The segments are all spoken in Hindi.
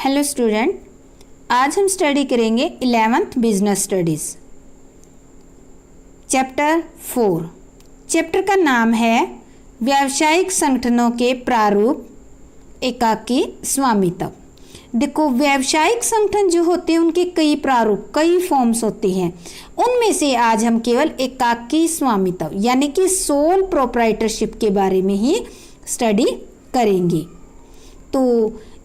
हेलो स्टूडेंट, आज हम स्टडी करेंगे 11th business studies chapter 4। Chapter का नाम है व्यावसायिक संगठनों के प्रारूप, एकाकी स्वामित्व। देखो, व्यावसायिक संगठन जो होते हैं उनके कई प्रारूप, कई फॉर्म्स होते हैं। उनमें से आज हम केवल एकाकी स्वामित्व यानी कि सोल प्रोप्राइटरशिप के बारे में ही स्टडी करेंगे। तो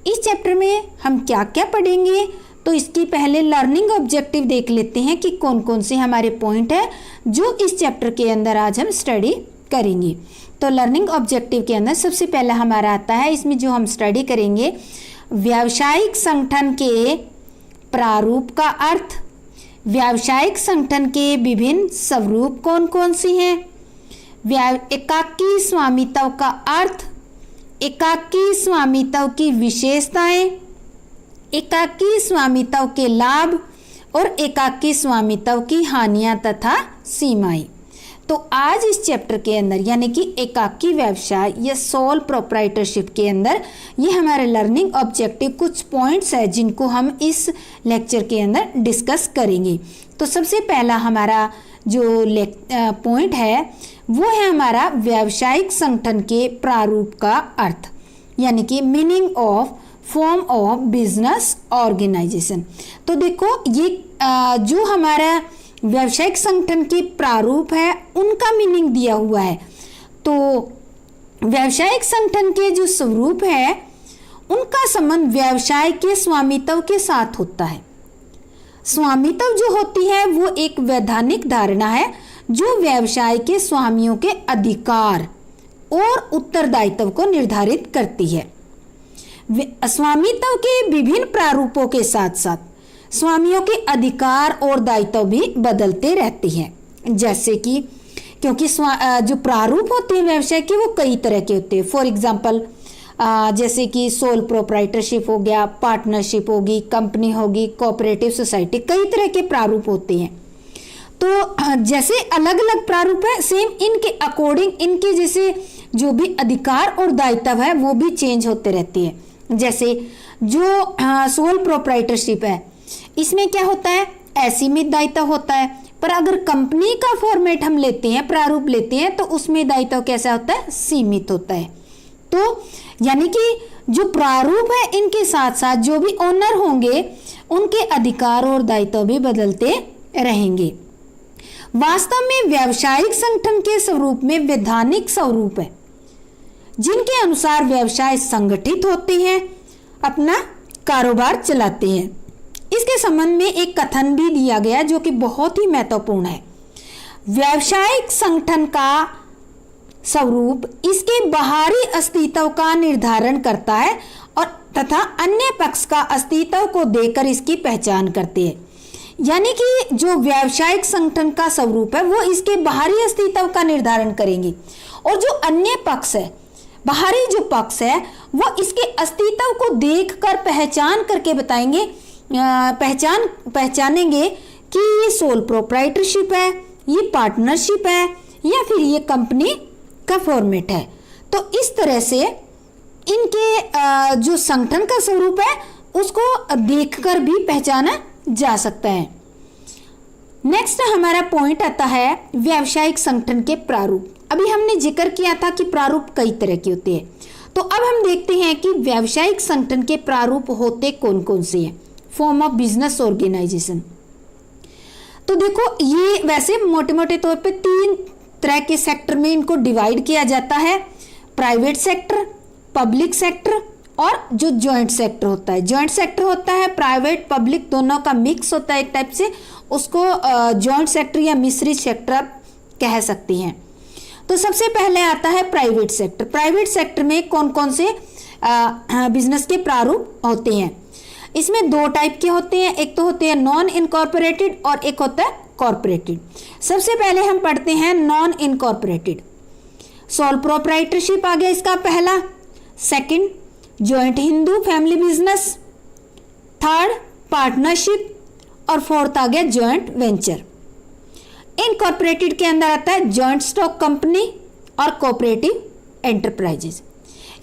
इस चैप्टर में हम क्या क्या पढ़ेंगे, तो इसकी पहले लर्निंग ऑब्जेक्टिव देख लेते हैं कि कौन कौन से हमारे पॉइंट है जो इस चैप्टर के अंदर आज हम स्टडी करेंगे। तो लर्निंग ऑब्जेक्टिव के अंदर सबसे पहला हमारा आता है, इसमें जो हम स्टडी करेंगे व्यावसायिक संगठन के प्रारूप का अर्थ, व्यावसायिक संगठन के विभिन्न स्वरूप कौन कौन सी हैं, एकाकी स्वामित्व का अर्थ, एकाकी स्वामित्व की विशेषताएं, एकाकी स्वामित्व के लाभ और एकाकी स्वामित्व की हानियां तथा सीमाएं। तो आज इस चैप्टर के अंदर यानी कि एकाकी व्यवसाय या सोल प्रोप्राइटरशिप के अंदर ये हमारे लर्निंग ऑब्जेक्टिव कुछ पॉइंट्स है जिनको हम इस लेक्चर के अंदर डिस्कस करेंगे। तो सबसे पहला हमारा जो पॉइंट है वो है हमारा व्यावसायिक संगठन के प्रारूप का अर्थ यानी कि meaning of form of business organization. तो देखो, ये जो हमारा व्यावसायिक संगठन के प्रारूप है उनका मीनिंग दिया हुआ है। तो व्यावसायिक संगठन के जो स्वरूप है उनका संबंध व्यवसाय के स्वामित्व के साथ होता है। स्वामित्व जो होती है वो एक वैधानिक धारणा है जो व्यवसाय के स्वामियों के अधिकार और उत्तरदायित्व को निर्धारित करती है। स्वामित्व के विभिन्न प्रारूपों के साथ साथ स्वामियों के अधिकार और दायित्व भी बदलते रहते हैं। जैसे कि क्योंकि जो प्रारूप होते हैं व्यवसाय के वो कई तरह के होते हैं। फॉर एग्जांपल जैसे कि सोल प्रोप्राइटरशिप हो गया, पार्टनरशिप होगी, कंपनी होगी, कोऑपरेटिव सोसाइटी, कई तरह के प्रारूप होते हैं। तो जैसे अलग अलग प्रारूप है, सेम इनके अकॉर्डिंग इनके जैसे जो भी अधिकार और दायित्व है वो भी चेंज होते रहते हैं। जैसे जो सोल प्रोप्राइटरशिप है इसमें क्या होता है, असीमित दायित्व होता है, पर अगर कंपनी का फॉर्मेट हम लेते हैं, प्रारूप लेते हैं, तो उसमें दायित्व कैसा होता है, सीमित होता है। तो यानी कि जो प्रारूप है इनके साथ साथ जो भी ओनर होंगे उनके अधिकार और दायित्व भी बदलते रहेंगे। वास्तव में व्यावसायिक संगठन के स्वरूप में वैधानिक स्वरूप है जिनके अनुसार व्यवसाय संगठित होते हैं, अपना कारोबार चलाते हैं। इसके संबंध में एक कथन भी दिया गया जो कि बहुत ही महत्वपूर्ण है। व्यावसायिक संगठन का स्वरूप इसके बाहरी अस्तित्व का निर्धारण करता है और तथा अन्य पक्ष का अस्तित्व को देकर इसकी पहचान करते हैं। यानी कि जो व्यावसायिक संगठन का स्वरूप है वो इसके बाहरी अस्तित्व का निर्धारण करेंगे और जो अन्य पक्ष है, बाहरी जो पक्ष है, वो इसके अस्तित्व को देखकर पहचान करके बताएंगे, पहचानेंगे कि ये सोल प्रोप्राइटरशिप है, ये पार्टनरशिप है या फिर ये कंपनी का फॉर्मेट है। तो इस तरह से इनके जो संगठन का स्वरूप है उसको देखकर भी पहचाना जा सकता है। नेक्स्ट हमारा पॉइंट आता है व्यावसायिक संगठन के प्रारूप। अभी हमने जिक्र किया था कि प्रारूप कई तरह के होते हैं, तो अब हम देखते हैं कि व्यावसायिक संगठन के प्रारूप होते कौन कौन से हैं। Form of business organization. तो देखो, ये वैसे मोटे मोटे तौर पे 3 तरह के सेक्टर में इनको डिवाइड किया जाता है, प्राइवेट सेक्टर, पब्लिक सेक्टर और जो जॉइंट सेक्टर होता है। जॉइंट सेक्टर होता है प्राइवेट पब्लिक दोनों का मिक्स होता है एक टाइप से, उसको जॉइंट सेक्टर या मिश्रित सेक्टर आप कह सकते हैं। तो सबसे पहले आता है प्राइवेट सेक्टर। प्राइवेट सेक्टर में कौन कौन से बिजनेस के प्रारूप होते हैं। इसमें 2 टाइप के होते हैं, एक तो होते हैं नॉन इनकॉर्पोरेटेड और एक होता है कॉर्पोरेटेड। सबसे पहले हम पढ़ते हैं नॉन इनकॉर्पोरेटेड। सोल प्रोप्राइटरशिप आ गया इसका पहला, second joint Hindu family business, third partnership और फोर्थ आ गया जॉइंट वेंचर। इनकॉर्पोरेटेड के अंदर आता है जॉइंट स्टॉक कंपनी और कोऑपरेटिव एंटरप्राइजेज।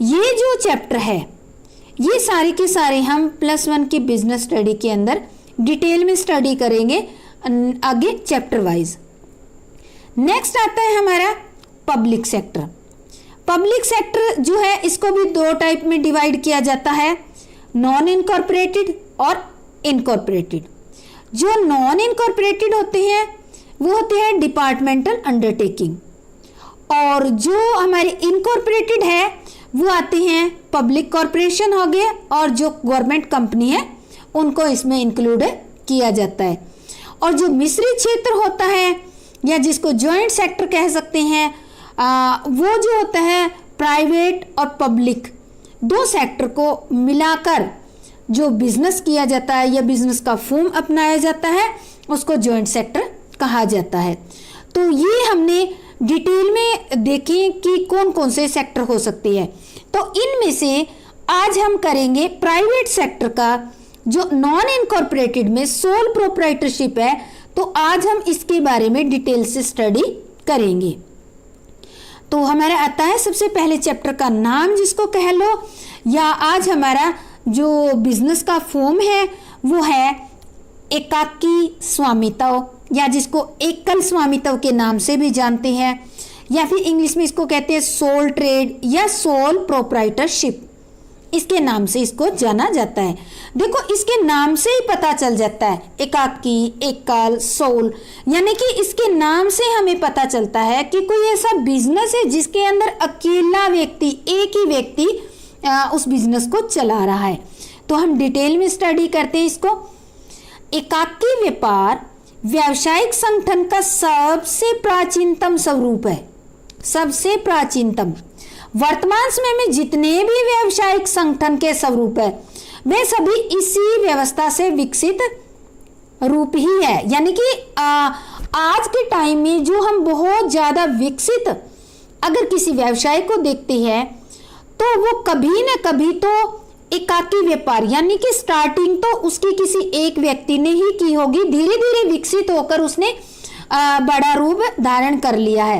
ये जो चैप्टर है ये सारे के सारे हम +1 की बिजनेस स्टडी के अंदर डिटेल में स्टडी करेंगे आगे चैप्टर वाइज। नेक्स्ट आता है हमारा पब्लिक सेक्टर। पब्लिक सेक्टर जो है इसको भी 2 टाइप में डिवाइड किया जाता है, नॉन इनकॉर्पोरेटेड और इनकॉर्पोरेटेड। जो नॉन इनकॉर्पोरेटेड होते हैं वो होते हैं डिपार्टमेंटल अंडरटेकिंग, और जो हमारे इनकॉर्पोरेटेड है वो आते हैं पब्लिक कॉरपोरेशन हो गए, और जो गवर्नमेंट कंपनी है उनको इसमें इंक्लूड किया जाता है। और जो मिश्रित क्षेत्र होता है या जिसको जॉइंट सेक्टर कह सकते हैं, वो जो होता है प्राइवेट और पब्लिक 2 सेक्टर को मिलाकर जो बिजनेस किया जाता है या बिजनेस का फॉर्म अपनाया जाता है उसको जॉइंट सेक्टर कहा जाता है। तो ये हमने डिटेल में देखें कि कौन कौन से सेक्टर हो सकते हैं। तो इनमें से आज हम करेंगे प्राइवेट सेक्टर का, जो नॉन इनकॉर्पोरेटेड में सोल प्रोप्राइटरशिप है, तो आज हम इसके बारे में डिटेल से स्टडी करेंगे। तो हमारा आता है सबसे पहले चैप्टर का नाम जिसको कह लो, या आज हमारा जो बिजनेस का फॉर्म है वो है एकाकी स्वामित्व, या जिसको एकल स्वामित्व के नाम से भी जानते हैं, या फिर इंग्लिश में इसको कहते हैं सोल ट्रेड या सोल प्रोप्राइटरशिप, इसके नाम से इसको जाना जाता है। देखो इसके नाम से ही पता चल जाता है, एकाकी, एकल, सोल, यानी कि इसके नाम से हमें पता चलता है कि कोई ऐसा बिजनेस है जिसके अंदर अकेला व्यक्ति, एक ही व्यक्ति उस बिजनेस को चला रहा है। तो हम डिटेल में स्टडी करते हैं इसको। एकाकी व्यापार व्यावसायिक संगठन का सबसे प्राचीनतम स्वरूप है, सबसे प्राचीनतम। वर्तमान समय में जितने भी व्यावसायिक संगठन के स्वरूप है वे सभी इसी व्यवस्था से विकसित रूप ही है। यानी कि आज के टाइम में जो हम बहुत ज्यादा विकसित अगर किसी व्यवसाय को देखते हैं तो वो कभी न कभी तो एकाकी व्यापार, यानी कि स्टार्टिंग तो उसकी किसी एक व्यक्ति ने ही की होगी, धीरे धीरे विकसित होकर उसने बड़ा रूप धारण कर लिया है।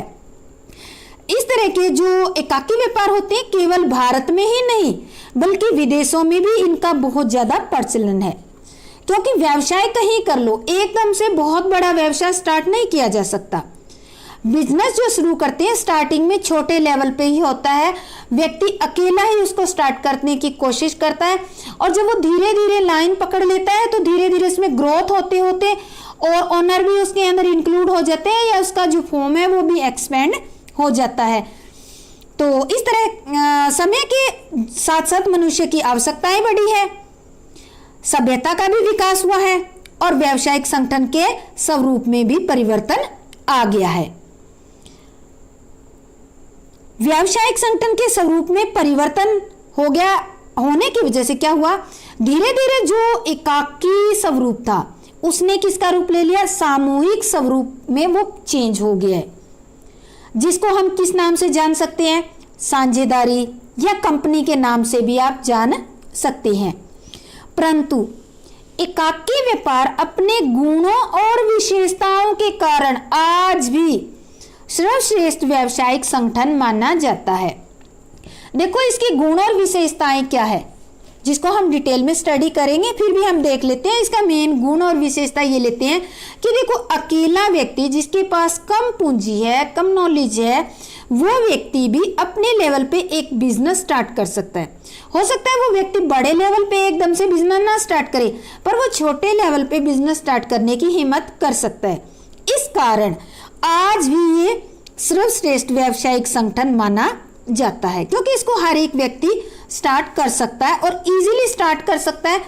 इस तरह के जो एकाकी व्यापार होते हैं केवल भारत में ही नहीं बल्कि विदेशों में भी इनका बहुत ज्यादा प्रचलन है, क्योंकि व्यवसाय कहीं कर लो, एकदम से बहुत बड़ा व्यवसाय स्टार्ट नहीं किया जा सकता। बिजनेस जो शुरू करते हैं स्टार्टिंग में छोटे लेवल पे ही होता है, व्यक्ति अकेला ही उसको स्टार्ट करने की कोशिश करता है, और जब वो धीरे धीरे लाइन पकड़ लेता है तो धीरे धीरे उसमें ग्रोथ होते होते और ओनर भी उसके अंदर इंक्लूड हो जाते हैं, या उसका जो फॉर्म है वो भी एक्सपेंड हो जाता है। तो इस तरह समय के साथ साथ मनुष्य की आवश्यकताएं बढ़ी है, सभ्यता का भी विकास हुआ है, और व्यावसायिक संगठन के स्वरूप में भी परिवर्तन आ गया है। व्यावसायिक संगठन के स्वरूप में परिवर्तन हो गया होने की वजह से क्या हुआ, धीरे धीरे जो एकाकी स्वरूप था उसने किसका रूप ले लिया, सामूहिक स्वरूप में वो चेंज हो गया है, जिसको हम किस नाम से जान सकते हैं, साझेदारी या कंपनी के नाम से भी आप जान सकते हैं। परंतु एकाकी व्यापार अपने गुणों और विशेषताओं के कारण आज भी सर्वश्रेष्ठ व्यावसायिक संगठन माना जाता है। देखो इसके गुण और विशेषताएं क्या है जिसको हम डिटेल में स्टडी करेंगे, फिर भी हम देख लेते हैं इसका मेन गुण और विशेषता ये लेते हैं कि देखो अकेला व्यक्ति जिसके पास कम पूंजी है, कम नॉलेज है, वो व्यक्ति भी अपने लेवल पे एक बिजनेस स्टार्ट कर सकता है। हो सकता है वो व्यक्ति बड़े लेवल पे एकदम से बिजनेस ना स्टार्ट करे, पर वो छोटे लेवल पे बिजनेस स्टार्ट करने की हिम्मत कर सकता है। इस कारण आज भी ये सर्वश्रेष्ठ व्यावसायिक संगठन माना जाता है, क्योंकि इसको हर एक व्यक्ति स्टार्ट कर सकता है और इजीली स्टार्ट कर सकता है,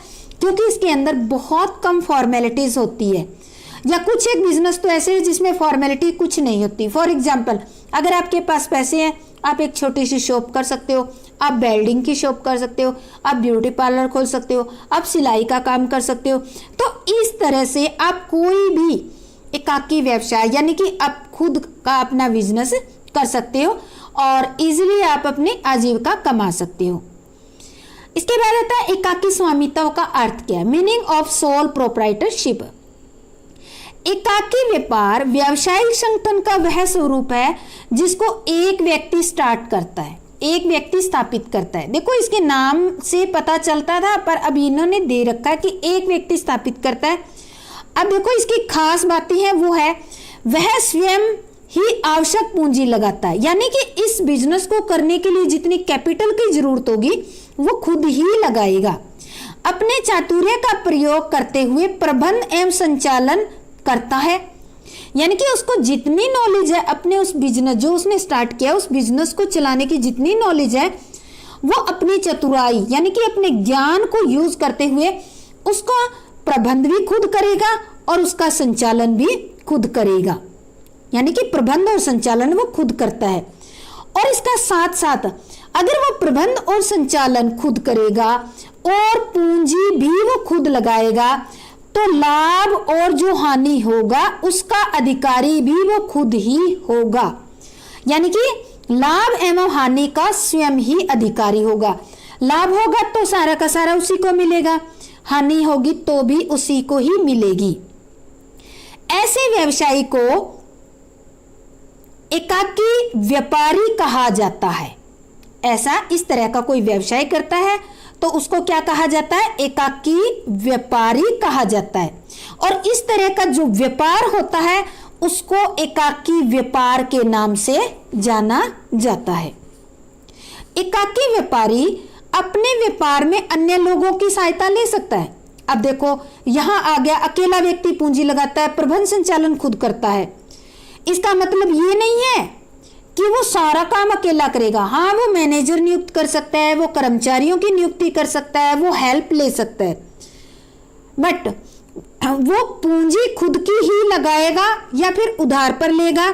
क्योंकि इसके अंदर बहुत कम फॉर्मेलिटीज होती है। या कुछ एक बिजनेस तो ऐसे है जिसमें फॉर्मेलिटी कुछ नहीं होती। फॉर एग्जाम्पल, अगर आपके पास पैसे हैं आप एक छोटी सी शॉप कर सकते हो, आप वेल्डिंग की शॉप कर सकते हो, आप ब्यूटी पार्लर खोल सकते हो, आप सिलाई का काम कर सकते हो। तो इस तरह से आप कोई भी एकाकी व्यवसाय यानी कि आप खुद का अपना बिजनेस कर सकते हो और इजीली आप अपनी आजीविका कमा सकते हो। इसके बाद आता है एकाकी स्वामित्व का अर्थ क्या है, मीनिंग ऑफ सोल प्रोप्राइटरशिप। एकाकी व्यापार व्यावसायिक संगठन का वह स्वरूप है जिसको एक व्यक्ति स्टार्ट करता है, एक व्यक्ति स्थापित करता है। देखो इसके नाम से पता चलता था, पर अब इन्होंने दे रखा है कि एक व्यक्ति स्थापित करता है। अब देखो इसकी खास बातें हैं, वो है वह स्वयं ही आवश्यक पूंजी लगाता है, यानी कि इस बिजनेस को करने के लिए जितनी कैपिटल की जरूरत होगी वो खुद ही लगाएगा। अपने चातुर्य का प्रयोग करते हुए प्रबंध एवं संचालन करता है, यानी कि उसको जितनी नॉलेज है अपने उस बिजनेस जो उसने स्टार्ट किया उस बिजनेस को चलाने की जितनी नॉलेज है वो अपनी चतुराई यानी कि अपने ज्ञान को यूज करते हुए उसका प्रबंध भी खुद करेगा और उसका संचालन भी खुद करेगा, यानी कि प्रबंध और संचालन वो खुद करता है। और इसका साथ साथ अगर वो प्रबंध और संचालन खुद करेगा और पूंजी भी वो खुद लगाएगा तो लाभ और जो हानि होगा उसका अधिकारी भी वो खुद ही होगा, यानी कि लाभ एवं हानि का स्वयं ही अधिकारी होगा। लाभ होगा तो सारा का सारा उसी को मिलेगा, हानि होगी तो भी उसी को ही मिलेगी। ऐसे व्यवसायी को एकाकी व्यापारी कहा जाता है। ऐसा इस तरह का कोई व्यवसाय करता है तो उसको क्या कहा जाता है? एकाकी व्यापारी कहा जाता है। और इस तरह का जो व्यापार होता है उसको एकाकी व्यापार के नाम से जाना जाता है। एकाकी व्यापारी अपने व्यापार में अन्य लोगों की सहायता ले सकता है। अब देखो यहां आ गया, अकेला व्यक्ति पूंजी लगाता है, प्रबंध संचालन खुद करता है। इसका मतलब ये नहीं है कि वो सारा काम अकेला करेगा। हाँ, वो मैनेजर नियुक्त कर सकता है, वो कर्मचारियों की नियुक्ति कर सकता है, वो हेल्प ले सकता है, बट वो पूंजी खुद की ही लगाएगा या फिर उधार पर लेगा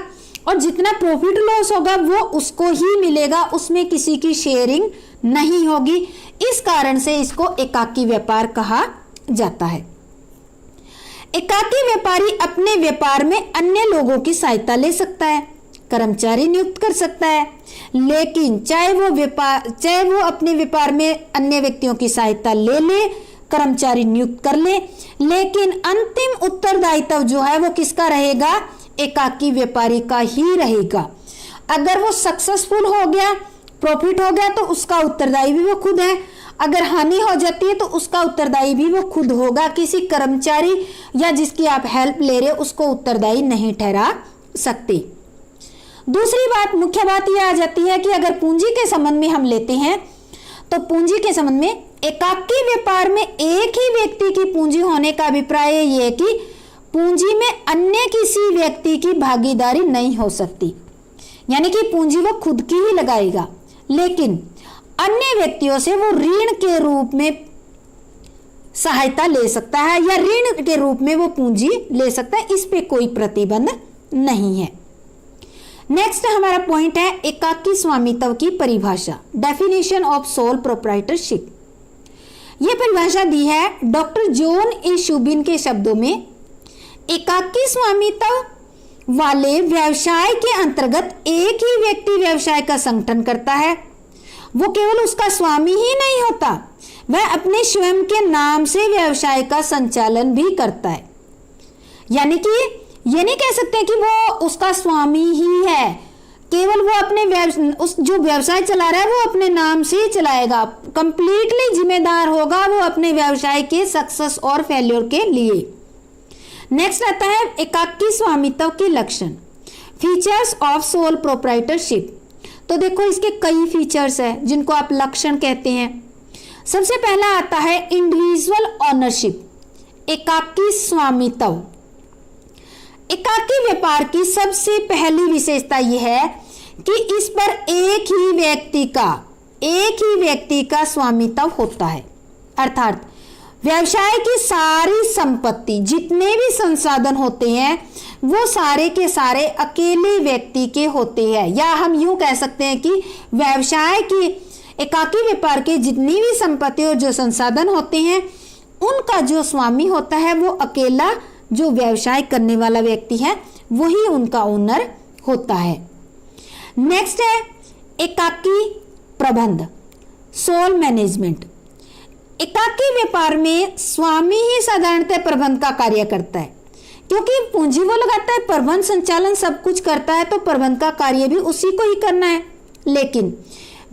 और जितना प्रॉफिट लॉस होगा वो उसको ही मिलेगा, उसमें किसी की शेयरिंग नहीं होगी। इस कारण से इसको एकाकी व्यापार कहा जाता है। एकाकी व्यापारी अपने व्यापार में अन्य लोगों की सहायता ले सकता है, कर्मचारी नियुक्त कर सकता है, लेकिन चाहे वो अपने व्यापार में अन्य व्यक्तियों की सहायता ले ले, कर्मचारी नियुक्त कर ले, लेकिन अंतिम उत्तरदायित्व जो है वो किसका रहेगा? एकाकी व्यापारी का ही रहेगा। अगर वो सक्सेसफुल हो गया, प्रॉफिट हो गया, तो उसका उत्तरदायी भी वो खुद है। अगर हानि हो जाती है तो उसका उत्तरदायी भी वो खुद होगा। किसी कर्मचारी या जिसकी आप हेल्प ले रहे हो उसको उत्तरदायी नहीं ठहरा सकते। दूसरी बात, मुख्य बात यह आ जाती है कि अगर पूंजी के संबंध में हम लेते हैं तो पूंजी के संबंध में एकाकी व्यापार में एक ही व्यक्ति की पूंजी होने का अभिप्राय यह है कि पूंजी में अन्य किसी व्यक्ति की भागीदारी नहीं हो सकती, यानी कि पूंजी वो खुद की ही लगाएगा, लेकिन अन्य व्यक्तियों से वो ऋण के रूप में सहायता ले सकता है या ऋण के रूप में वो पूंजी ले सकता है। इस पे कोई प्रतिबंध नहीं है। नेक्स्ट हमारा पॉइंट है एकाकी स्वामित्व की परिभाषा, डेफिनेशन ऑफ सोल प्रोप्राइटरशिप। यह परिभाषा दी है डॉक्टर जॉन ए शुबिन के शब्दों में, एकाकी स्वामित्व वाले व्यवसाय के अंतर्गत एक ही व्यक्ति व्यवसाय का संगठन करता है। वो केवल उसका स्वामी ही नहीं होता, वह अपने स्वयं के नाम से व्यवसाय का संचालन भी करता है। यानी कि ये नहीं कह सकते कि वो उसका स्वामी ही है, केवल वो अपने उस जो व्यवसाय चला रहा है वो अपने नाम से ही चलाएगा, कंप्लीटली जिम्मेदार होगा वो अपने व्यवसाय के सक्सेस और फेल्योर के लिए। नेक्स्ट आता है एकाकी स्वामित्व के लक्षण, फीचर्स ऑफ सोल प्रोप्राइटरशिप। तो देखो इसके कई फीचर्स हैं जिनको आप लक्षण कहते हैं। सबसे पहला आता है इंडिविजुअल ऑनरशिप, एकाकी स्वामित्व। एकाकी व्यापार की सबसे पहली विशेषता यह है कि इस पर एक ही व्यक्ति का स्वामित्व होता है, अर्थात व्यवसाय की सारी संपत्ति, जितने भी संसाधन होते हैं वो सारे के सारे अकेले व्यक्ति के होते हैं, या हम यूं कह सकते हैं कि व्यवसाय की एकाकी व्यापार के जितनी भी संपत्ति और जो संसाधन होते हैं उनका जो स्वामी होता है वो अकेला जो व्यवसाय करने वाला व्यक्ति है वही उनका ओनर होता है। नेक्स्ट है एकाकी प्रबंध, सोल मैनेजमेंट। एकाकी व्यापार में स्वामी ही साधारणतः प्रबंध का कार्य करता है, क्योंकि पूंजी वो लगाता है, प्रबंध संचालन सब कुछ करता है, तो प्रबंध का कार्य भी उसी को ही करना है। लेकिन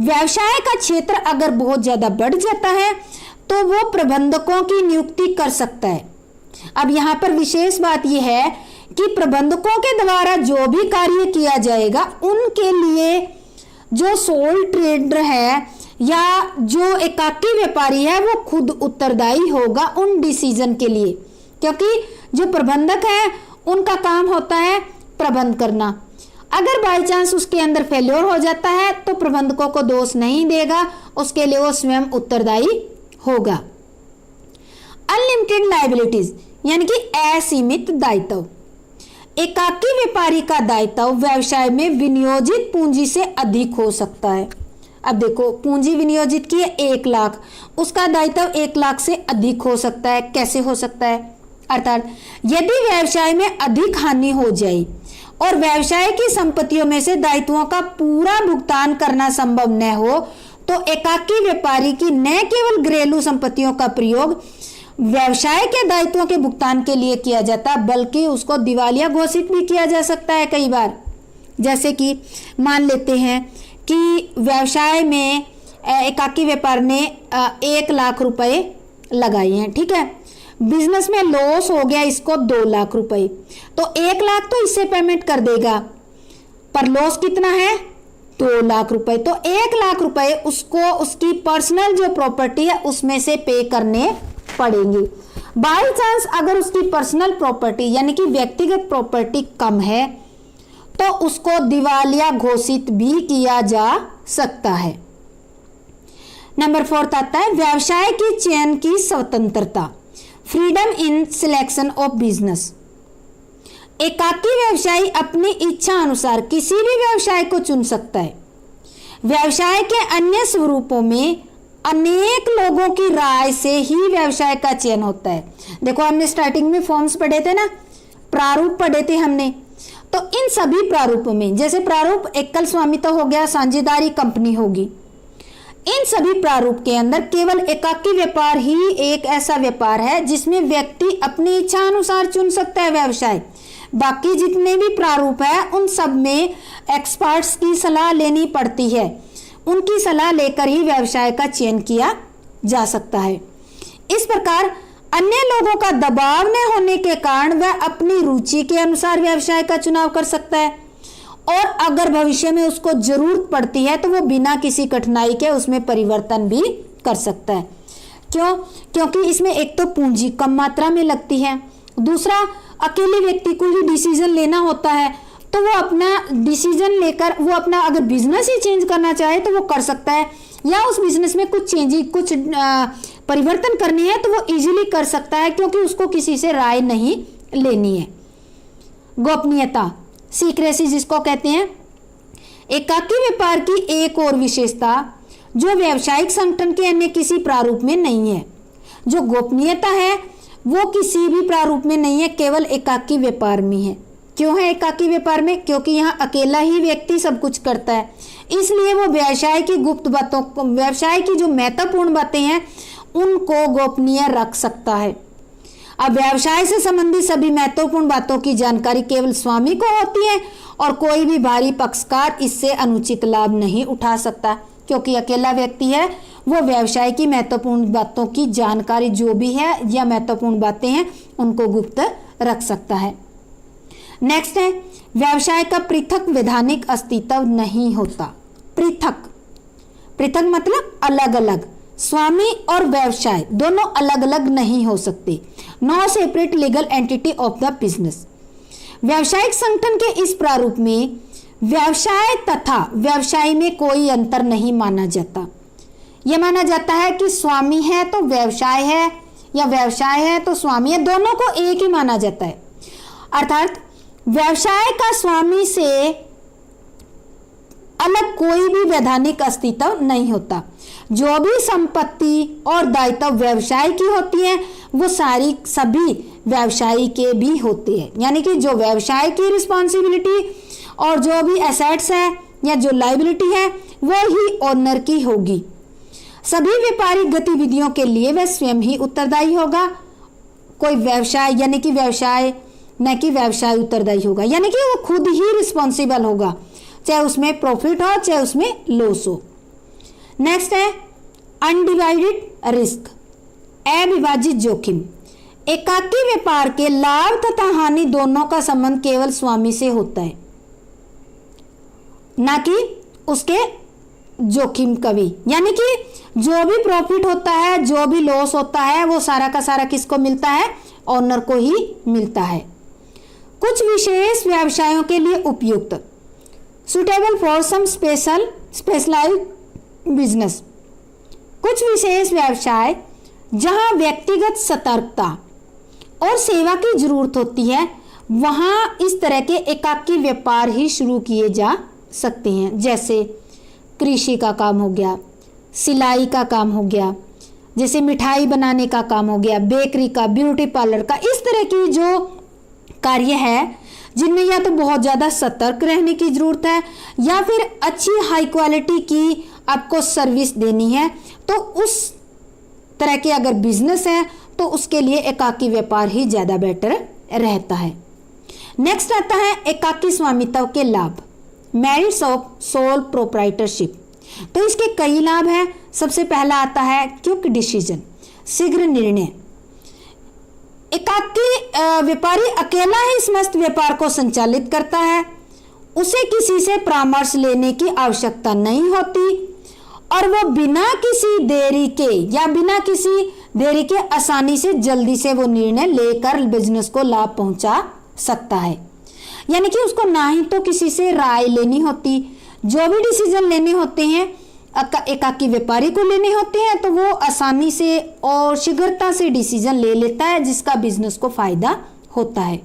व्यवसाय का क्षेत्र अगर बहुत ज्यादा बढ़ जाता है तो वो प्रबंधकों की नियुक्ति कर सकता है। अब यहाँ पर विशेष बात यह है कि प्रबंधकों के द्वारा जो भी कार्य किया जाएगा उनके लिए जो सोल ट्रेडर है या जो एकाकी व्यापारी है वो खुद उत्तरदायी होगा उन डिसीजन के लिए, क्योंकि जो प्रबंधक है उनका काम होता है प्रबंध करना। अगर बाई चांस उसके अंदर फेल्योर हो जाता है तो प्रबंधकों को दोष नहीं देगा, उसके लिए वो स्वयं उत्तरदायी होगा। अनलिमिटेड लायबिलिटीज यानी कि असीमित दायित्व। एकाकी व्यापारी का दायित्व व्यवसाय में विनियोजित पूंजी से अधिक हो सकता है। अब देखो, पूंजी विनियोजित की है 1 लाख, उसका दायित्व 1 लाख से अधिक हो सकता है। कैसे हो सकता है? अर्थात यदि व्यवसाय में अधिक हानि हो जाए और व्यवसाय की संपत्तियों में से दायित्वों का पूरा भुगतान करना संभव न हो तो एकाकी व्यापारी की न केवल घरेलू संपत्तियों का प्रयोग व्यवसाय के दायित्वों के भुगतान के लिए किया जाता बल्कि उसको दिवालिया घोषित भी किया जा सकता है कई बार। जैसे कि मान लेते हैं कि व्यवसाय में एकाकी व्यापार ने 1 लाख रुपए लगाए हैं, ठीक है, बिजनेस में लॉस हो गया इसको 2 लाख रुपए, तो 1 लाख तो इससे पेमेंट कर देगा, पर लॉस कितना है 2 लाख रुपए, तो 1 लाख रुपए उसको उसकी पर्सनल जो प्रॉपर्टी है उसमें से पे करने पड़ेंगे। बाई चांस अगर उसकी पर्सनल प्रॉपर्टी यानी कि व्यक्तिगत प्रॉपर्टी कम है तो उसको दिवालिया घोषित भी किया जा सकता है। नंबर 4 आता है व्यवसाय की चयन की स्वतंत्रता, freedom in selection of business. एकाकी व्यवसायी अपनी इच्छा अनुसार किसी भी व्यवसाय को चुन सकता है। व्यवसाय के अन्य स्वरूपों में अनेक लोगों की राय से ही व्यवसाय का चयन होता है। देखो, हमने स्टार्टिंग में फॉर्म्स पढ़े थे ना, प्रारूप पढ़े थे हमने, तो इन सभी प्रारूपों में जैसे प्रारूप एकल स्वामित्व हो गया, साझेदारी कंपनी होगी, इन सभी प्रारूप के अंदर केवल एकाकी व्यापार ही एक ऐसा व्यापार है जिसमें व्यक्ति अपनी इच्छा अनुसार चुन सकता है व्यवसाय। बाकी जितने भी प्रारूप है उन सब में एक्सपर्ट्स की सलाह लेनी पड़ती है, उनकी सलाह लेकर ही व्यवसाय का चयन किया जा सकता है। इस प्रकार अन्य लोगों का दबाव न होने के कारण वह अपनी रुचि के अनुसार व्यवसाय का चुनाव कर सकता है और अगर भविष्य में उसको जरूरत पड़ती है तो वो बिना किसी कठिनाई के उसमें परिवर्तन भी कर सकता है। क्यों? क्योंकि इसमें एक तो पूंजी कम मात्रा में लगती है, दूसरा अकेले व्यक्ति को ही डिसीजन लेना होता है, तो वो अपना डिसीजन लेकर वो अपना अगर बिजनेस ही चेंज करना चाहे तो वो कर सकता है, या उस बिजनेस में कुछ परिवर्तन करनी है तो वो इजीली कर सकता है क्योंकि उसको किसी से राय नहीं लेनी है। गोपनीयता, सीक्रेसी जिसको कहते हैं। एकाकी व्यापार की एक और विशेषता जो व्यावसायिक संगठन के अन्य किसी प्रारूप में नहीं है, जो गोपनीयता है वो किसी भी प्रारूप में नहीं है, केवल एकाकी व्यापार में है। क्यों है एकाकी व्यापार में? क्योंकि यहाँ अकेला ही व्यक्ति सब कुछ करता है, इसलिए वो व्यवसाय की गुप्त बातों को, व्यवसाय की जो महत्वपूर्ण बातें हैं उनको गोपनीय रख सकता है। अब व्यवसाय से संबंधित सभी महत्वपूर्ण बातों की जानकारी केवल स्वामी को होती है और कोई भी बाहरी पक्षकार इससे अनुचित लाभ नहीं उठा सकता, क्योंकि अकेला व्यक्ति है, वो व्यवसाय की महत्वपूर्ण बातों की जानकारी जो भी है या महत्वपूर्ण बातें हैं उनको गुप्त रख सकता है। नेक्स्ट है व्यवसाय का पृथक वैधानिक अस्तित्व नहीं होता। पृथक मतलब अलग अलग, स्वामी और व्यवसाय दोनों अलग अलग नहीं हो सकते। No separate legal entity of the business. व्यावसायिक संगठन के इस प्रारूप में व्यवसाय तथा व्यवसाय में कोई अंतर नहीं माना जाता। यह माना जाता है कि स्वामी है तो व्यवसाय है या व्यवसाय है तो स्वामी है, दोनों को एक ही माना जाता है। अर्थात व्यवसाय का स्वामी से अलग कोई भी वैधानिक अस्तित्व नहीं होता। जो भी संपत्ति और दायित्व व्यवसाय की होती है वो सभी व्यवसायी के भी होते हैं, यानी कि जो व्यवसाय की रिस्पॉन्सिबिलिटी और जो भी एसेट्स है या जो लायबिलिटी है वो ही ओनर की होगी। सभी व्यापारिक गतिविधियों के लिए वह स्वयं ही उत्तरदायी होगा। कोई व्यवसाय यानी कि व्यवसाय न कि व्यवसाय उत्तरदायी होगा, यानी कि वो खुद ही रिस्पॉन्सिबल होगा, चाहे उसमें प्रॉफिट हो चाहे उसमें लॉस हो। नेक्स्ट है अनडिवाइडेड रिस्क, अविभाजित जोखिम। एकाकी व्यापार के लाभ तथा हानि दोनों का संबंध केवल स्वामी से होता है, ना कि उसके जोखिम का भी। यानी कि जो भी प्रॉफिट होता है, जो भी लॉस होता है, वो सारा का सारा किसको मिलता है? ओनर को ही मिलता है। कुछ विशेष व्यवसायों के लिए उपयुक्त, suitable for some specialized business. कुछ विशेष व्यवसाय जहां व्यक्तिगत सतर्कता और सेवा की जरूरत होती है, वहां इस तरह के एकाकी व्यापार ही शुरू किए जा सकते हैं। जैसे कृषि का काम हो गया, सिलाई का काम हो गया, जैसे मिठाई बनाने का काम हो गया, बेकरी का, ब्यूटी पार्लर का। इस तरह की जो कार्य है जिनमें या तो बहुत ज़्यादा सतर्क रहने की ज़रूरत है या फिर अच्छी हाई क्वालिटी की आपको सर्विस देनी है, तो उस तरह के अगर बिजनेस है तो उसके लिए एकाकी व्यापार ही ज़्यादा बेटर रहता है। नेक्स्ट आता है एकाकी स्वामित्व के लाभ, मेरिट्स ऑफ सोल प्रोप्राइटरशिप। तो इसके कई लाभ हैं। सबसे पहला आता है क्विक डिसीजन, शीघ्र निर्णय। एकाकी व्यापारी अकेला ही समस्त व्यापार को संचालित करता है, उसे किसी से परामर्श लेने की आवश्यकता नहीं होती और वो बिना किसी देरी के आसानी से जल्दी से वो निर्णय लेकर बिजनेस को लाभ पहुंचा सकता है। यानी कि उसको ना ही तो किसी से राय लेनी होती, जो भी डिसीजन लेने होते हैं एकाकी व्यापारी को लेने होते हैं, तो वो आसानी से और शीघ्रता से डिसीजन ले लेता है, जिसका बिजनेस को फायदा होता है।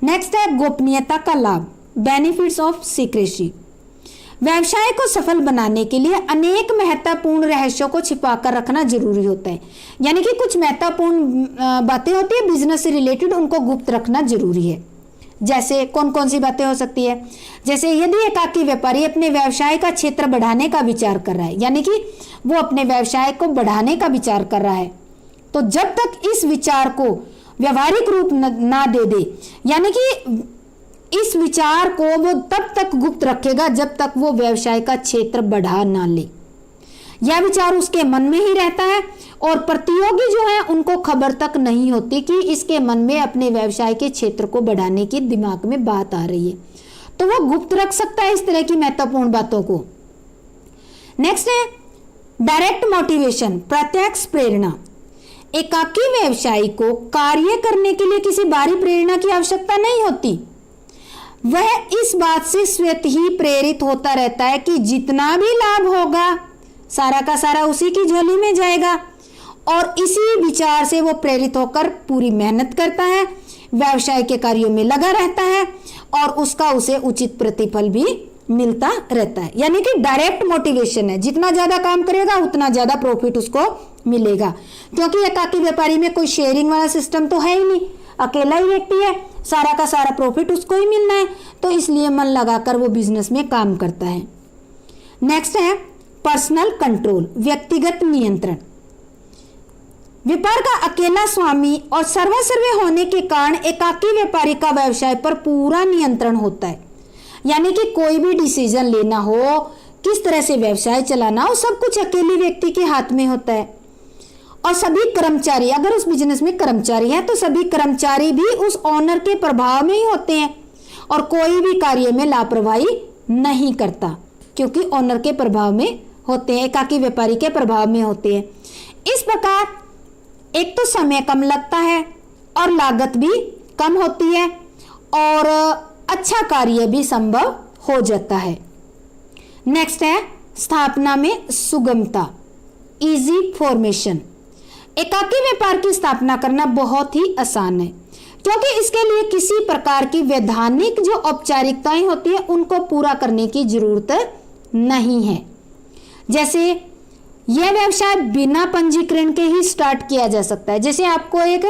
नेक्स्ट है गोपनीयता का लाभ, बेनिफिट्स ऑफ सीक्रेसी। व्यवसाय को सफल बनाने के लिए अनेक महत्वपूर्ण रहस्यों को छिपाकर रखना जरूरी होता है। यानी कि कुछ महत्वपूर्ण बातें होती है बिजनेस से रिलेटेड, उनको गुप्त रखना जरूरी है। जैसे कौन कौन सी बातें हो सकती है? जैसे यदि एकाकी व्यापारी अपने व्यवसाय का क्षेत्र बढ़ाने का विचार कर रहा है, यानी कि वो अपने व्यवसाय को बढ़ाने का विचार कर रहा है, तो जब तक इस विचार को व्यवहारिक रूप ना दे दे, यानी कि इस विचार को वो तब तक गुप्त रखेगा जब तक वो व्यवसाय का क्षेत्र बढ़ा ना ले। यह विचार उसके मन में ही रहता है और प्रतियोगी जो है उनको खबर तक नहीं होती कि इसके मन में अपने व्यवसाय के क्षेत्र को बढ़ाने की दिमाग में बात आ रही है, तो वो गुप्त रख सकता है इस तरह की महत्वपूर्ण बातों को। नेक्स्ट है डायरेक्ट मोटिवेशन, प्रत्यक्ष प्रेरणा। एकाकी व्यवसायी को कार्य करने के लिए किसी बाहरी प्रेरणा की आवश्यकता नहीं होती, वह इस बात से स्वयं ही प्रेरित होता रहता है कि जितना भी लाभ होगा सारा का सारा उसी की झोली में जाएगा, और इसी विचार से वो प्रेरित होकर पूरी मेहनत करता है, व्यवसाय के कार्यों में लगा रहता है और उसका उसे उचित प्रतिफल भी मिलता रहता है। यानी कि डायरेक्ट मोटिवेशन है, जितना ज्यादा काम करेगा उतना ज्यादा प्रॉफिट उसको मिलेगा, क्योंकि एकाकी व्यापारी में कोई शेयरिंग वाला सिस्टम तो है ही नहीं, अकेला ही व्यक्ति है, सारा का सारा प्रॉफिट उसको ही मिलना है, तो इसलिए मन लगाकर वो बिजनेस में काम करता है। नेक्स्ट है पर्सनल कंट्रोल, व्यक्तिगत नियंत्रण। व्यापार का अकेला स्वामी और सर्वसर्व होने के कारण एकाकी व्यापारी का व्यवसाय पर पूरा नियंत्रण होता है। यानी कि कोई भी डिसीजन लेना हो, किस तरह से व्यवसाय चलाना हो, सब कुछ अकेले व्यक्ति के हाथ में होता है। और सभी कर्मचारी, अगर उस बिजनेस में कर्मचारी है तो सभी कर्मचारी भी उस ओनर के प्रभाव में ही होते हैं और कोई भी कार्य में लापरवाही नहीं करता, क्योंकि ओनर के प्रभाव में होते हैं, एकाकी व्यापारी के प्रभाव में होते हैं। इस प्रकार एक तो समय कम लगता है और लागत भी कम होती है और अच्छा कार्य भी संभव हो जाता है। नेक्स्ट है स्थापना में सुगमता, इजी फॉर्मेशन। एकाकी व्यापार की स्थापना करना बहुत ही आसान है, क्योंकि इसके लिए किसी प्रकार की वैधानिक जो औपचारिकताएं होती है उनको पूरा करने की जरूरत नहीं है। जैसे यह व्यवसाय बिना पंजीकरण के ही स्टार्ट किया जा सकता है। जैसे आपको एक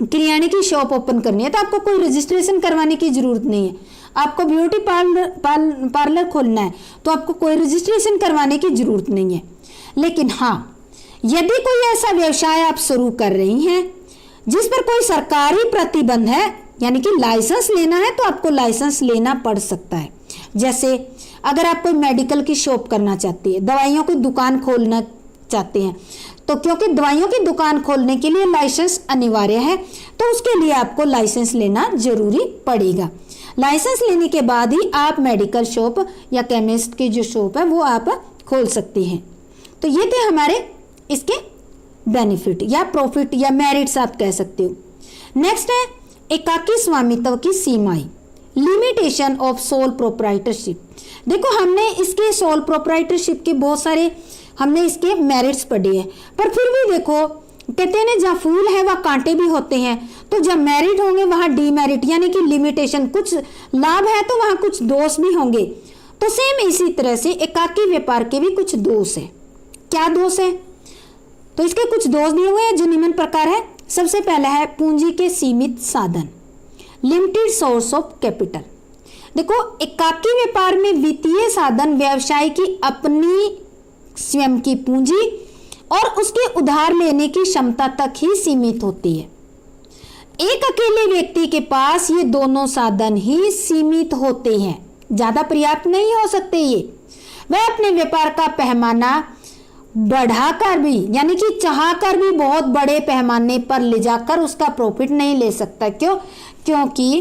किराने की शॉप ओपन करनी है तो आपको कोई रजिस्ट्रेशन करवाने की जरूरत नहीं है। आपको ब्यूटी पार्लर खोलना है तो आपको कोई रजिस्ट्रेशन करवाने की जरूरत नहीं है। लेकिन हाँ, यदि कोई ऐसा व्यवसाय आप शुरू कर रही हैं जिस पर कोई सरकारी प्रतिबंध है, यानी कि लाइसेंस लेना है, तो आपको लाइसेंस लेना पड़ सकता है। जैसे अगर आप कोई मेडिकल की शॉप करना चाहते हैं, दवाइयों की दुकान खोलना चाहते हैं, तो क्योंकि दवाइयों की दुकान खोलने के लिए लाइसेंस अनिवार्य है, तो उसके लिए आपको लाइसेंस लेना जरूरी पड़ेगा। लाइसेंस लेने के बाद ही आप मेडिकल शॉप या केमिस्ट की जो शॉप है वो आप खोल सकते हैं। तो ये थे हमारे इसके बेनिफिट या प्रॉफिट या मेरिट्स आप कह सकते हो। नेक्स्ट है एकाकी स्वामित्व की सीमाएं, लिमिटेशन ऑफ सोल प्रोप्राइटरशिप। देखो हमने इसके सोल प्रोप्राइटरशिप के बहुत सारे हमने इसके मेरिट्स पढ़े हैं, पर फिर भी देखो कहते हैं ना जहाँ फूल है वहाँ कांटे भी होते हैं, तो जहाँ मेरिट होंगे वहाँ डीमेरिट यानी कि लिमिटेशन, कुछ लाभ है तो वहाँ कुछ दोष भी होंगे। तो सेम इसी तरह से एकाकी व्यापार के भी कुछ दोष है। क्या दोष है? तो इसके कुछ दोष दिए हुए हैं जो निम्न प्रकार है। सबसे पहला है पूंजी के सीमित साधन, लिमिटेड सोर्स ऑफ कैपिटल। देखो एकाकी व्यापार में वित्तीय साधन व्यवसाय की अपनी स्वयं की पूंजी और उसके उधार लेने की क्षमता तक ही सीमित होती है। एक अकेले व्यक्ति के पास ये दोनों साधन ही सीमित होते हैं, ज्यादा पर्याप्त नहीं हो सकते ये। वह अपने व्यापार का पैमाना बढ़ाकर भी यानी कि चाहकर भी बहुत बड़े पैमाने पर ले जाकर उसका प्रॉफिट नहीं ले सकता। क्यों? क्योंकि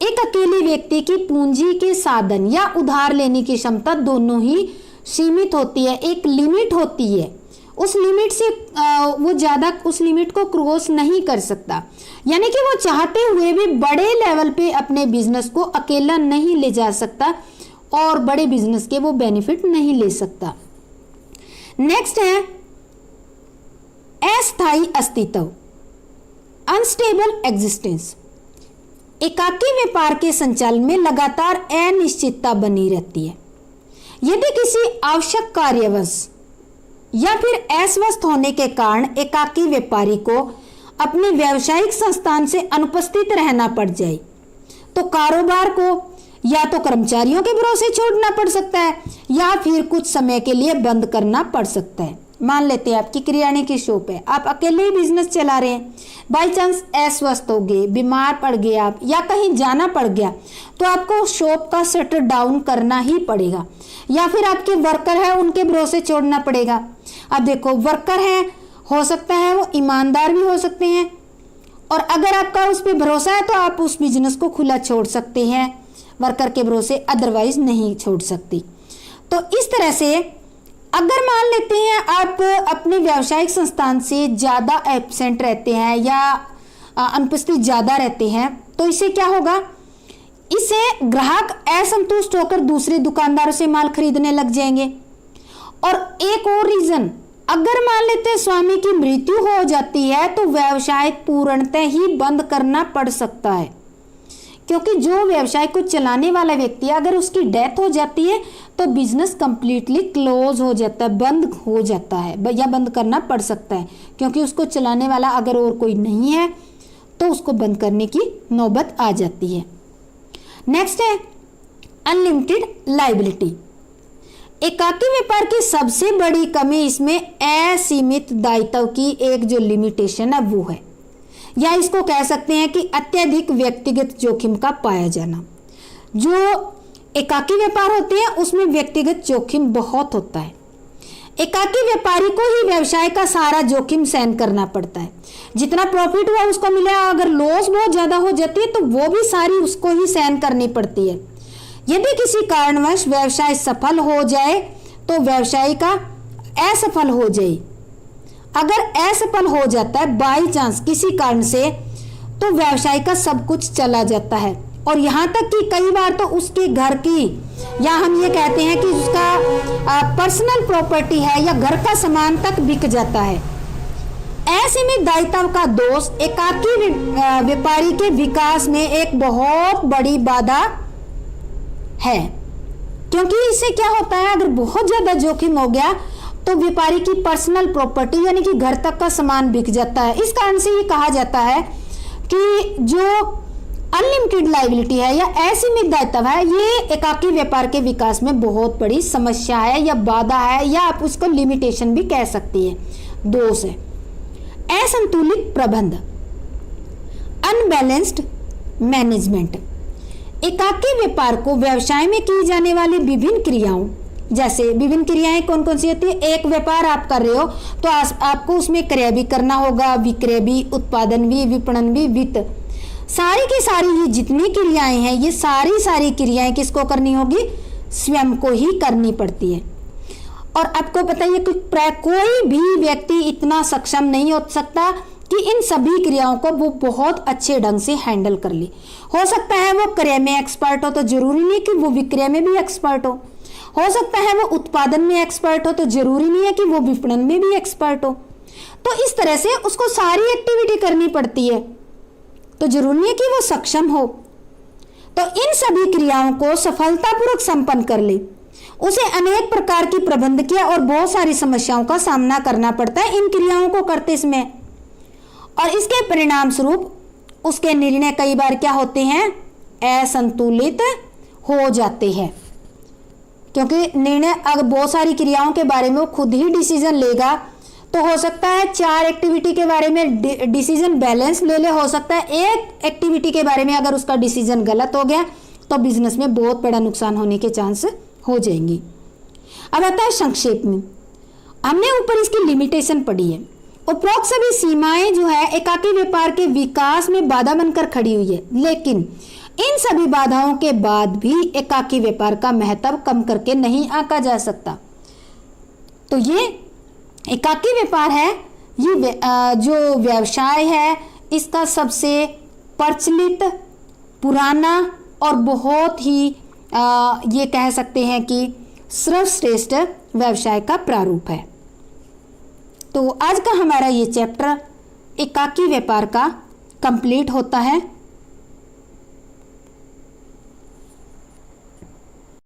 एक अकेले व्यक्ति की पूंजी के साधन या उधार लेने की क्षमता दोनों ही सीमित होती है, एक लिमिट होती है, उस लिमिट से वो ज़्यादा उस लिमिट को क्रॉस नहीं कर सकता। यानी कि वो चाहते हुए भी बड़े लेवल पे अपने बिजनेस को अकेला नहीं ले जा सकता और बड़े बिजनेस के वो बेनिफिट नहीं ले सकता। नेक्स्ट है अस्थायी अस्तित्व, अनस्टेबल एग्जिस्टेंस। एकाकी व्यापार के संचालन में लगातार अनिश्चितता बनी रहती है। यदि किसी आवश्यक कार्यवश या फिर अस्वस्थ होने के कारण एकाकी व्यापारी को अपने व्यावसायिक संस्थान से अनुपस्थित रहना पड़ जाए तो कारोबार को या तो कर्मचारियों के भरोसे छोड़ना पड़ सकता है या फिर कुछ समय के लिए बंद करना पड़ सकता है। मान लेते हैं आपकी किराने की शॉप है, आप अकेले ही बिजनेस चला रहे हैं, बाई चांस अस्वस्थ हो गए, बीमार पड़ गए आप या कहीं जाना पड़ गया तो आपको शॉप का शटर डाउन करना ही पड़ेगा या फिर आपके वर्कर है उनके भरोसे छोड़ना पड़ेगा। अब देखो वर्कर है, हो सकता है वो ईमानदार भी हो सकते हैं और अगर आपका उस पर भरोसा है तो आप उस बिजनेस को खुला छोड़ सकते हैं, वर्कर के भरोसे अदरवाइज नहीं छोड़ सकती। तो इस तरह से अगर मान लेते हैं आप अपने व्यावसायिक संस्थान से ज़्यादा एब्सेंट रहते हैं या अनुपस्थित ज़्यादा रहते हैं तो इससे क्या होगा, इससे ग्राहक असंतुष्ट होकर दूसरे दुकानदारों से माल खरीदने लग जाएंगे। और एक और रीज़न, अगर मान लेते हैं स्वामी की मृत्यु हो जाती है तो व्यवसाय पूर्णतः ही बंद करना पड़ सकता है, क्योंकि जो व्यवसाय को चलाने वाला व्यक्ति है अगर उसकी डेथ हो जाती है तो बिजनेस कंप्लीटली क्लोज हो जाता है, बंद हो जाता है या बंद करना पड़ सकता है, क्योंकि उसको चलाने वाला अगर और कोई नहीं है तो उसको बंद करने की नौबत आ जाती है। नेक्स्ट है अनलिमिटेड लायबिलिटी। एकाकी व्यापार की सबसे बड़ी कमी इसमें असीमित दायित्व की एक जो लिमिटेशन है वो है, या इसको कह सकते हैं कि अत्यधिक व्यक्तिगत जोखिम का पाया जाना। जो एकाकी व्यापार होते हैं उसमें व्यक्तिगत जोखिम बहुत होता है। एकाकी व्यापारी को ही व्यवसाय का सारा जोखिम सहन करना पड़ता है, जितना प्रॉफिट हुआ उसको मिला, अगर लॉस बहुत ज्यादा हो जाती है तो वो भी सारी उसको ही सहन करनी पड़ती है। यदि किसी कारणवश व्यवसाय सफल हो जाए तो व्यवसाय का असफल हो जाए, अगर असफल हो जाता है बाई चांस किसी कारण से तो व्यवसाय का सब कुछ चला जाता है और यहाँ तक कि कई बार तो उसके घर की या हम ये कहते हैं कि उसका पर्सनल प्रॉपर्टी है या घर का सामान तक बिक जाता है। ऐसे में दायित्व का दोष एकाकी व्यापारी के विकास में एक बहुत बड़ी बाधा है, क्योंकि इससे क्या होता है, अगर बहुत ज्यादा जोखिम हो गया तो व्यापारी की पर्सनल प्रॉपर्टी यानी कि घर तक का सामान बिक जाता है। इस कारण से ये कहा जाता है कि जो अनलिमिटेड लायबिलिटी है या असीमित दायित्व है ये एकाकी व्यापार के विकास में बहुत बड़ी समस्या है या बाधा है, या आप उसको लिमिटेशन भी कह सकती है, दोष है। असंतुलित प्रबंध, अनबैलेंस्ड मैनेजमेंट। एकाकी व्यापार को व्यवसाय में की जाने वाली विभिन्न क्रियाओं, जैसे विभिन्न क्रियाएं कौन कौन सी होती है। एक व्यापार आप कर रहे हो तो आपको उसमें क्रय भी करना होगा, विक्रय भी, उत्पादन भी, विपणन भी, वित्त, सारी की सारी ये जितनी क्रियाएं हैं, ये सारी क्रियाएं किसको करनी होगी, स्वयं को ही करनी पड़ती है। और आपको पता है कि कोई भी व्यक्ति इतना सक्षम नहीं हो सकता कि इन सभी क्रियाओं को वो बहुत अच्छे ढंग से हैंडल कर ले। हो सकता है वो क्रय में एक्सपर्ट हो, तो जरूरी नहीं कि वो विक्रय में भी एक्सपर्ट हो सकता है वो उत्पादन में एक्सपर्ट हो, तो जरूरी नहीं है कि वो विपणन में भी एक्सपर्ट हो। तो इस तरह से उसको सारी एक्टिविटी करनी पड़ती है, तो जरूरी नहीं है कि वो सक्षम हो। तो इन सभी क्रियाओं को सफलतापूर्वक संपन्न कर ले, उसे अनेक प्रकार की प्रबंधकीय और बहुत सारी समस्याओं का सामना करना पड़ता है इन क्रियाओं को करते समय, और इसके परिणाम स्वरूप उसके निर्णय कई बार क्या होते हैं, असंतुलित हो जाते हैं। क्योंकि निर्णय अगर बहुत सारी क्रियाओं के बारे में वो खुद ही डिसीजन लेगा तो हो सकता है 4 एक्टिविटी के बारे में डिसीजन बैलेंस ले ले, हो सकता है एक एक्टिविटी के बारे में अगर उसका डिसीजन गलत हो गया तो बिजनेस में बहुत बड़ा नुकसान होने के चांस हो जाएंगे। अब आता है संक्षेप में, हमने ऊपर इसकी लिमिटेशन पढ़ी है। उपरोक्त सभी सीमाएं जो है एकाकी व्यापार के विकास में बाधा बनकर खड़ी हुई है, लेकिन इन सभी बाधाओं के बाद भी एकाकी व्यापार का महत्व कम करके नहीं आंका जा सकता। तो ये एकाकी व्यापार है, ये जो व्यवसाय है इसका सबसे प्रचलित, पुराना और बहुत ही ये कह सकते हैं कि सर्वश्रेष्ठ व्यवसाय का प्रारूप है। तो आज का हमारा ये चैप्टर एकाकी व्यापार का कंप्लीट होता है।